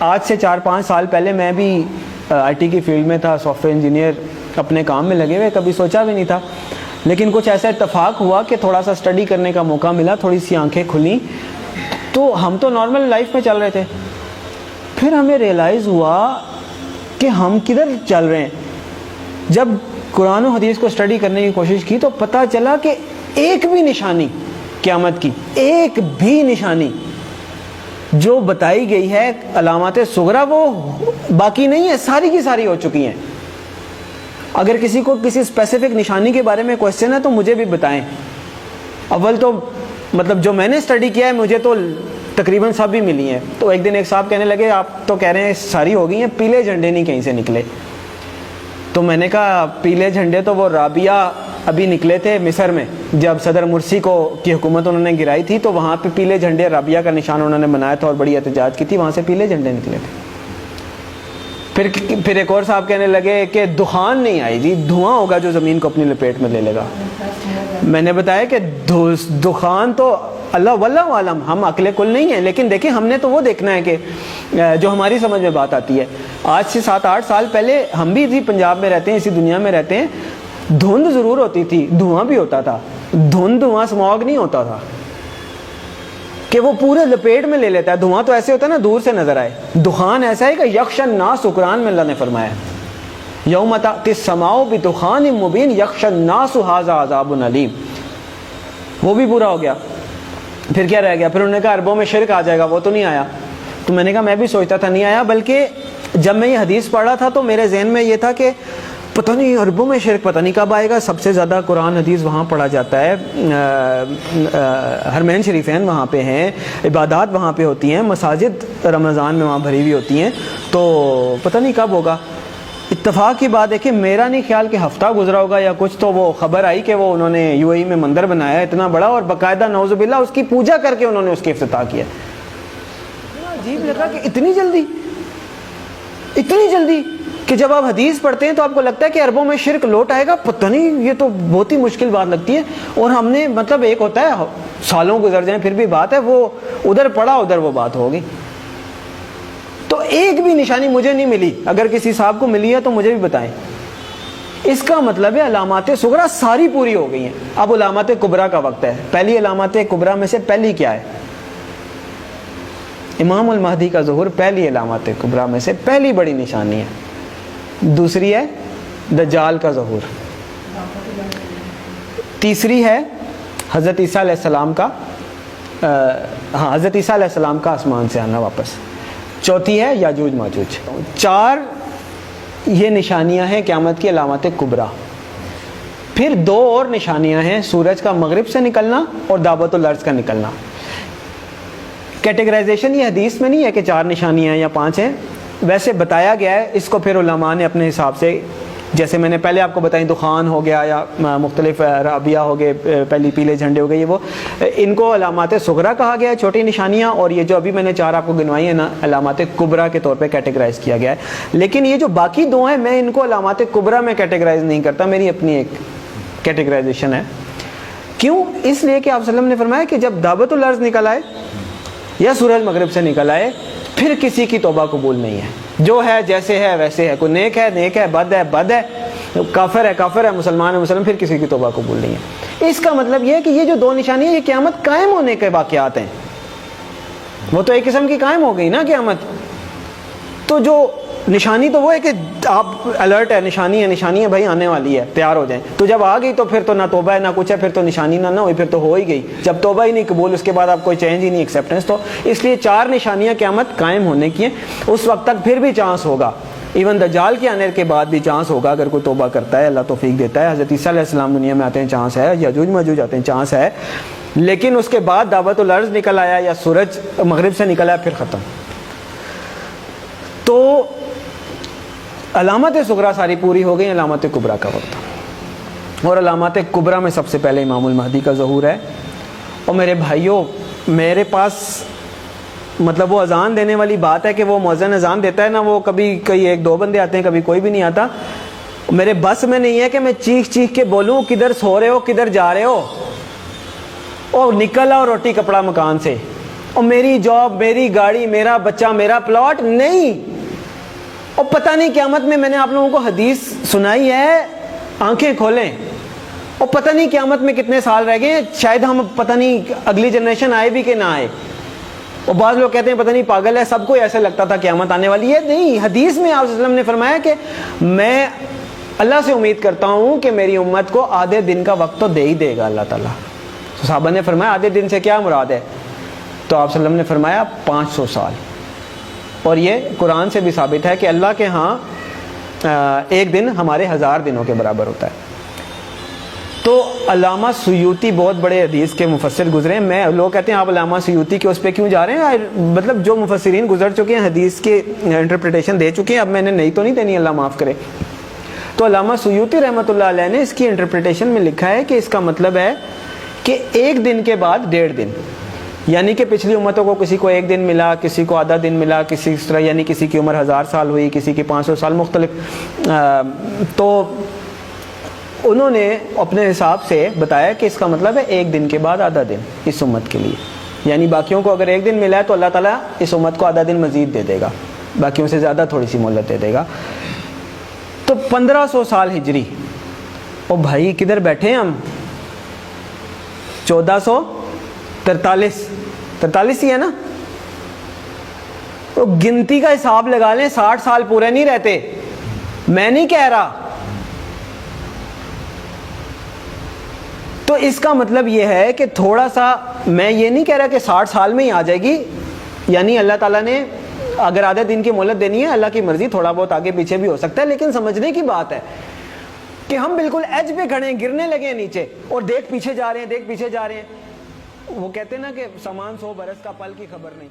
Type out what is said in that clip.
آج سے 4-5 سال پہلے میں بھی آئی ٹی کی فیلڈ میں تھا، سافٹ ویئر انجینئر، اپنے کام میں لگے ہوئے، کبھی سوچا بھی نہیں تھا، لیکن کچھ ایسا اتفاق ہوا کہ تھوڑا سا اسٹڈی کرنے کا موقع ملا، تھوڑی سی آنکھیں کھلیں، تو ہم تو نارمل لائف میں چل رہے تھے، پھر ہمیں ریئلائز ہوا کہ ہم کدھر چل رہے ہیں. جب قرآن و حدیث کو اسٹڈی کرنے کی کوشش کی تو پتہ چلا کہ ایک بھی نشانی قیامت کی، ایک بھی نشانی جو بتائی گئی ہے علامات صغریٰ وہ باقی نہیں ہے، ساری کی ساری ہو چکی ہیں. اگر کسی کو کسی اسپیسیفک نشانی کے بارے میں کوشچن ہے تو مجھے بھی بتائیں. اول تو مطلب جو میں نے اسٹڈی کیا ہے مجھے تو تقریباً سب بھی ملی ہیں. تو ایک دن ایک صاحب کہنے لگے آپ تو کہہ رہے ہیں ساری ہو گئی ہیں، پیلے جھنڈے نہیں کہیں سے نکلے. تو میں نے کہا پیلے جھنڈے تو وہ رابعہ ابھی نکلے تھے مصر میں، جب صدر مرسی کی حکومت انہوں نے گرائی تھی تو وہاں پہ پیلے جھنڈے رابعہ کا نشان انہوں نے بنایا تھا اور بڑی احتجاج کی تھی، وہاں سے پیلے جھنڈے نکلے تھے. پھر ایک اور صاحب کہنے لگے کہ دخان نہیں آئی جی، دھواں ہوگا جو زمین کو اپنی لپیٹ میں لے لے گا. میں نے بتایا کہ دخان تو اللہ واللہ عالم، ہم عقل کل نہیں ہیں، لیکن دیکھیں ہم نے تو وہ دیکھنا ہے کہ جو ہماری سمجھ میں بات آتی ہے. آج سے 7-8 سال پہلے ہم بھی اسی پنجاب میں رہتے ہیں، اسی دنیا میں رہتے ہیں، دھند ضرور ہوتی تھی، دھواں بھی ہوتا تھا، دھواں اسموگ نہیں ہوتا تھا کہ وہ پورے لپیٹ میں لے لیتا ہے. دھواں تو ایسے ہوتا ہے نا دور سے نظر آئے، دخان ایسا ہے کہ یخش الناس، قرآن میں اللہ نے فرمایا یوم تأتی السماء بدخان مبین یخش الناس ھذا عذاب علیم. وہ بھی پورا ہو گیا. پھر کیا رہ گیا؟ پھر انہوں نے کہا عربوں میں شرک آ جائے گا، وہ تو نہیں آیا. تو میں نے کہا میں بھی سوچتا تھا نہیں آیا، بلکہ جب میں یہ حدیث پڑھ رہا تھا تو میرے ذہن میں یہ تھا کہ پتہ نہیں عربوں میں شرک پتہ نہیں کب آئے گا. سب سے زیادہ قرآن حدیث وہاں پڑھا جاتا ہے، حرمین شریفین وہاں پہ ہیں، عبادات وہاں پہ ہوتی ہیں، مساجد رمضان میں وہاں بھری ہوئی ہوتی ہیں، تو پتہ نہیں کب ہوگا. اتفاق کی بات ہے کہ میرا نہیں خیال کہ ہفتہ گزرا ہوگا یا کچھ، تو وہ خبر آئی کہ وہ انہوں نے یو اے ای میں مندر بنایا ہے اتنا بڑا اور باقاعدہ نعوذ باللہ اس کی پوجا کر کے انہوں نے اس کی افتتاح کیا. عجیب لگا کہ اتنی جلدی کہ جب آپ حدیث پڑھتے ہیں تو آپ کو لگتا ہے کہ عربوں میں شرک لوٹ آئے گا، پتہ نہیں، یہ تو بہت ہی مشکل بات لگتی ہے. اور ہم نے مطلب ایک ہوتا ہے سالوں گزر جائیں پھر بھی بات ہے، وہ ادھر پڑھا ادھر وہ بات ہوگی. تو ایک بھی نشانی مجھے نہیں ملی، اگر کسی صاحب کو ملی ہے تو مجھے بھی بتائیں. اس کا مطلب ہے علامات صغریٰ ساری پوری ہو گئی ہیں. اب علامات کبریٰ کا وقت ہے. پہلی علامات کبریٰ میں سے پہلی کیا ہے؟ امام المہدی کا ظہور پہلی علامات کبریٰ میں سے پہلی بڑی نشانی ہے. دوسری ہے دجال کا ظہور. تیسری ہے حضرت عیسیٰ علیہ السلام کا حضرت عیسیٰ علیہ السلام کا آسمان سے آنا واپس. چوتھی ہے یاجوج ماجوج. 4 یہ نشانیاں ہیں قیامت کی علامات کبریٰ. پھر 2 اور نشانیاں ہیں، سورج کا مغرب سے نکلنا اور دعوت الارض کا نکلنا. کیٹیگرائزیشن یہ حدیث میں نہیں ہے کہ 4 نشانیاں یا 5 ہیں، ویسے بتایا گیا ہے. اس کو پھر علماء نے اپنے حساب سے، جیسے میں نے پہلے آپ کو بتائی دخان ہو گیا یا مختلف رابعہ ہو گئے، پہلی پیلے جھنڈے ہو گئے، یہ وہ ان کو علامات صغریٰ کہا گیا ہے، چھوٹی نشانیاں، اور یہ جو ابھی میں نے 4 آپ کو گنوائی ہیں نا علامات کبریٰ کے طور پہ کیٹیگرائز کیا گیا ہے. لیکن یہ جو باقی 2 ہیں میں ان کو علامات کبریٰ میں کیٹیگرائز نہیں کرتا، میری اپنی ایک کیٹیگرائزیشن ہے. کیوں؟ اس لیے کہ آپ صلی اللہ علیہ وسلم نے فرمایا کہ جب دعوت الارض نکل آئے یا سورج مغرب سے نکل آئے پھر کسی کی توبہ قبول نہیں ہے. جو ہے جیسے ہے ویسے ہے، کوئی نیک ہے بد ہے، کافر ہے مسلمان ہے پھر کسی کی توبہ قبول نہیں ہے. اس کا مطلب یہ ہے کہ یہ جو 2 نشانیاں یہ قیامت قائم ہونے کے واقعات ہیں. وہ تو ایک قسم کی قائم ہو گئی نا قیامت. تو جو نشانی تو وہ ہے کہ آپ الرٹ ہے، نشانی ہے بھائی آنے والی ہے، تیار ہو جائیں. تو جب آ گئی تو پھر تو نہ توبہ ہے نہ کچھ ہے، پھر تو نشانی نہ ہوئی، پھر تو ہو ہی گئی. جب توبہ ہی نہیں قبول، اس کے بعد آپ کوئی چینج ہی نہیں، ایکسیپٹنس. تو اس لیے 4 نشانیاں قیامت قائم ہونے کی ہیں. اس وقت تک پھر بھی چانس ہوگا، ایون دجال کے آنے کے بعد بھی چانس ہوگا اگر کوئی توبہ کرتا ہے، اللہ توفیق دیتا ہے. حضرت عیسیٰ علیہ السلام دنیا میں آتے ہیں، چانس ہے. یاجوج ماجوج آتے ہیں، چانس ہے. لیکن اس کے بعد دعوت الارض نکل آیا یا سورج مغرب سے نکل آیا، پھر ختم. تو علامات صغریٰ ساری پوری ہو گئی، علامات کبریٰ کا وقت. اور علامات کبریٰ میں سب سے پہلے امام المہدی کا ظہور ہے. اور میرے بھائیوں، میرے پاس مطلب وہ اذان دینے والی بات ہے کہ وہ مؤذن اذان دیتا ہے نا، وہ کبھی کئی 1-2 بندے آتے ہیں، کبھی کوئی بھی نہیں آتا. میرے بس میں نہیں ہے کہ میں چیخ کے بولوں کدھر سو رہے ہو، کدھر جا رہے ہو، اور نکل آؤ روٹی کپڑا مکان سے. اور میری جاب، میری گاڑی، میرا بچہ، میرا پلاٹ نہیں. اور پتہ نہیں قیامت میں نے آپ لوگوں کو حدیث سنائی ہے، آنکھیں کھولیں. اور پتہ نہیں قیامت میں کتنے سال رہ گئے، شاید ہم پتہ نہیں اگلی جنریشن آئے بھی کہ نہ آئے. اور بعض لوگ کہتے ہیں پتہ نہیں پاگل ہے، سب کو ایسے لگتا تھا قیامت آنے والی ہے. نہیں، حدیث میں آپ صلی اللہ علیہ وسلم نے فرمایا کہ میں اللہ سے امید کرتا ہوں کہ میری امت کو آدھے دن کا وقت تو دے ہی دے گا اللہ تعالیٰ. تو صحابہ نے فرمایا آدھے دن سے کیا مراد ہے؟ تو آپ صلی اللہ علیہ وسلم نے فرمایا 500 سال. اور یہ قرآن سے بھی ثابت ہے کہ اللہ کے ہاں ایک دن ہمارے 1000 دنوں کے برابر ہوتا ہے. تو علامہ سیوطی بہت بڑے حدیث کے مفسر گزرے ہیں. لوگ کہتے ہیں آپ علامہ سیوطی کے اس پہ کیوں جا رہے ہیں؟ مطلب جو مفسرین گزر چکے ہیں، حدیث کے انٹرپریٹیشن دے چکے ہیں، اب میں نے نئی تو نہیں دینی، اللہ معاف کرے. تو علامہ سیوطی رحمۃ اللہ علیہ نے اس کی انٹرپریٹیشن میں لکھا ہے کہ اس کا مطلب ہے کہ ایک دن کے بعد 1.5 دن، یعنی کہ پچھلی امتوں کو کسی کو 1 دن ملا، کسی کو آدھا دن ملا، کسی اس طرح، یعنی کسی کی عمر 1000 سال ہوئی، کسی کی 500 سال، مختلف. تو انہوں نے اپنے حساب سے بتایا کہ اس کا مطلب ہے 1 دن کے بعد آدھا دن اس امت کے لیے. یعنی باقیوں کو اگر 1 دن ملا ہے تو اللہ تعالیٰ اس امت کو آدھا دن مزید دے دے گا، باقیوں سے زیادہ تھوڑی سی مہلت دے دے گا. تو 1500 سال ہجری. او بھائی کدھر بیٹھے ہیں ہم؟ 1443 ہی ہے نا. تو گنتی کا حساب لگا لیں، 60 سال پورے نہیں رہتے. میں نہیں کہہ رہا. تو اس کا مطلب یہ ہے کہ تھوڑا سا، میں یہ نہیں کہہ رہا کہ 60 سال میں ہی آ جائے گی. یعنی اللہ تعالیٰ نے اگر آدھے دن کی مہلت دینی ہے، اللہ کی مرضی، تھوڑا بہت آگے پیچھے بھی ہو سکتا ہے. لیکن سمجھنے کی بات ہے کہ ہم بالکل ایج پہ کھڑے ہیں، گرنے لگے ہیں نیچے، اور دیکھ پیچھے جا رہے ہیں. وہ کہتے ہیں نا کہ سامان 100 برس کا، پل کی خبر نہیں.